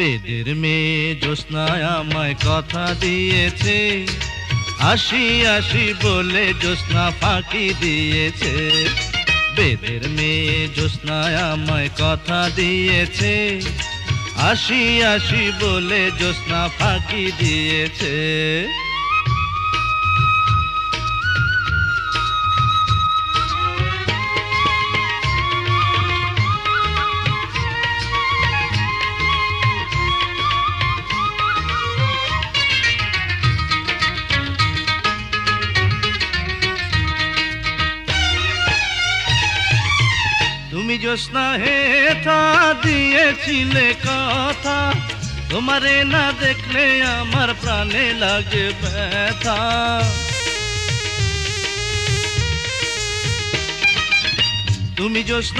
বেদের মেয়ে জ্যোৎস্নায় আমায় কথা দিয়েছে, আসি আসি বলে জ্যোৎস্না ফাঁকি দিয়েছে। বেদের মেয়ে জ্যোৎস্নায় আমায় কথা দিয়েছে, আসি আসি বলে জ্যোৎস্না ফাঁকি দিয়েছে। তুমি জ্যোৎস্না হেথা দিয়েছিলে কথা, তোমারে না দেখলে আমার প্রাণে লাগে ব্যথা। তুমি জ্যোৎস্না